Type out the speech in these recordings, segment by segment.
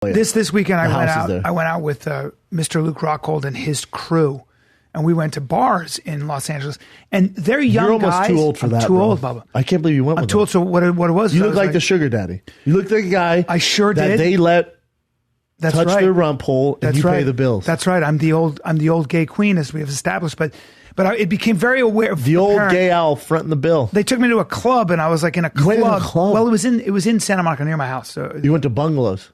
yeah. This weekend The I went out with Mr. Luke Rockhold and his crew, and we went to bars in Los Angeles. And they're young You're almost guys. too old for I'm that. Too bro. old, Bubba. I can't believe you went I'm with too old. them. So what it was? You I look was like the sugar daddy. You look like a guy. I sure that did. They let That's touch right. their rump hole and That's you right. pay the bills. That's right. I'm the old gay queen, as we have established. But it became very aware. The old gay owl fronting the bill. They took me to a club, and I was like in a club. went in a club? Well, it was in Santa Monica near my house. So You went to bungalows.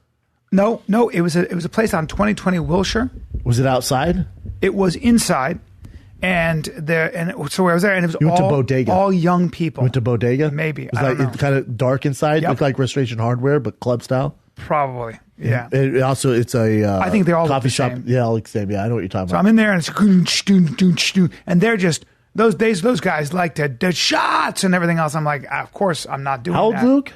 no, it was a place on 2020 Wilshire. Was it outside? It was inside, and so I was there, and it was You went to Bodega. all young people. Went to Bodega? Maybe. Was I don't know. kind of dark inside? Yep. Looked like Restoration Hardware, but club style? Probably, yeah. It's a I think they all look coffee the shop. same. Yeah, all the same. Yeah, I know what you're talking So about. I'm in there, and it's and they're just those guys like the shots and everything else. I'm like, of course, I'm not doing How old, that. Luke?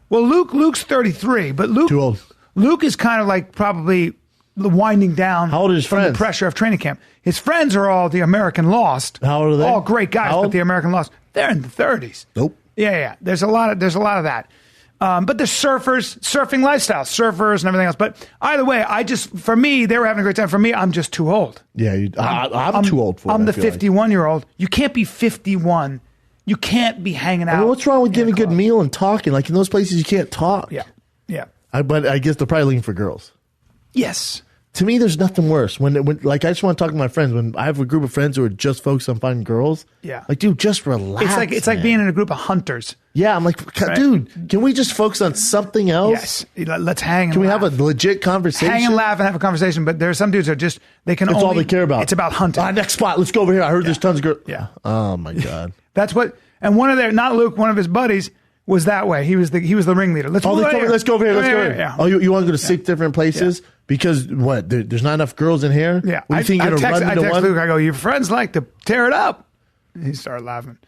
Well, Luke's 33, but Too old. Luke is kind of like probably winding down. How old are his from friends? the pressure of training camp. His friends are all the American Lost. How old are they? All great guys, How but old? the American Lost. They're in the 30s. Nope. Yeah. There's a lot of that. But the surfing lifestyle, surfers and everything else. But either way, for me, they were having a great time. For me, I'm just too old. Yeah, I'm too old for it. I'm the I feel like. 51-year-old. You can't be 51. You can't be hanging out. I mean, what's wrong with in getting a good club. meal and talking? Like in those places, you can't talk. Yeah. But I guess they're probably looking for girls. Yes. To me, there's nothing worse when like I just want to talk to my friends. When I have a group of friends who are just focused on finding girls, Yeah. like dude, just relax. It's like man. being in a group of hunters. Yeah, I'm like, dude, can we just focus on something else? Yes. Let's hang and Can we laugh. have a legit conversation? Hang and laugh and have a conversation, but there are some dudes that just That's all they care about. It's about hunting. Next spot, let's go over here. I heard there's tons of girls. Yeah. Oh my god. That's what. And not Luke, one of his buddies was that way. He was the ringleader. Let's go over here. Let's go over here. Let's go over here. Yeah. Oh, you want to go to 6 different places because what? There's not enough girls in here. Yeah. What do you think you're gonna run I into text one? Luke. I go, your friends like to tear it up. And he started laughing.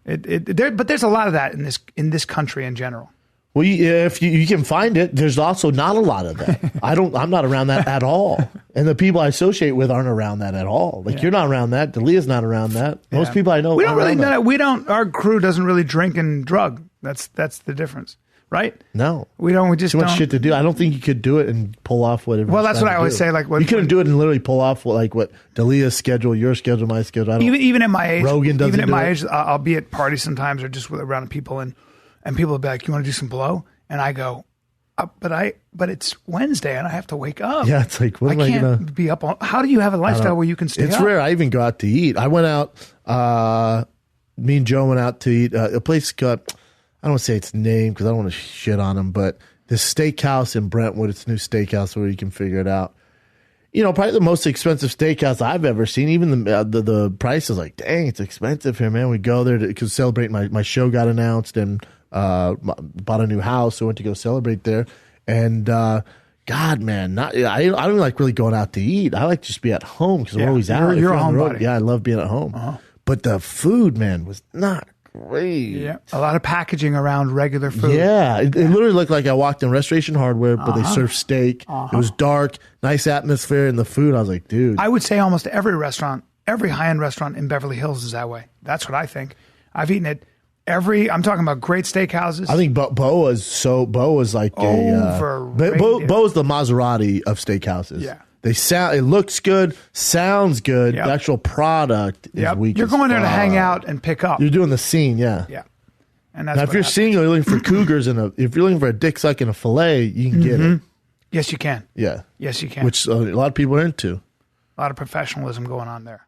But there's a lot of that in this country in general. Well, if you can find it, there's also not a lot of that. I'm not around that at all, and the people I associate with aren't around that at all. Like you're not around that. Delia's not around that. Most people I know. We don't really know. that. We don't. Our crew doesn't really drink and drug. That's the difference, right? No, we don't. We just too much don't. shit to do. I don't think you could do it and pull off whatever. Well, that's what I always say. Like you couldn't do it and literally pull off what Delia's schedule, your schedule, my schedule. I don't, even at my age, Rogan doesn't even at do my it. age, I'll be at parties sometimes or just around people and people will be like, "You want to do some blow?" And I go, but it's Wednesday and I have to wake up. Yeah, it's like, what am I can't gonna be up on? How do you have a lifestyle where you can stay It's up? rare. I even go out to eat. I went out. Me and Joe went out to eat a place called. I don't want to say its name because I don't want to shit on them, but this steakhouse in Brentwood. It's a new steakhouse where you can figure it out. You know, probably the most expensive steakhouse I've ever seen. Even the price is like, dang, it's expensive here, man. We go there to celebrate. My show got announced and bought a new house, so I went to go celebrate there. And God, man, I don't even like really going out to eat. I like to just be at home because we're always out. You're a on the road, homebody. yeah, I love being at home. But the food, man, was not great. Yeah, a lot of packaging around regular food. Yeah, it literally looked like I walked in Restoration Hardware, but they served steak. It was dark, nice atmosphere, and the food. I was like, dude. I would say almost every high-end restaurant in Beverly Hills is that way. That's what I think. I've eaten at I'm talking about great steakhouses. I think Boa's like Overrated. Boa's the Maserati of steakhouses. Yeah. It looks good, sounds good. Yep. The actual product is weak. You're as going there to fuck. hang out and pick up. You're doing the scene, yeah. Yeah. And that's Now, if what you're happens. single, you're looking for cougars if you're looking for a dick suck and a fillet, you can get it. Yes, you can. Yeah. Yes, you can. Which a lot of people are into. A lot of professionalism going on there.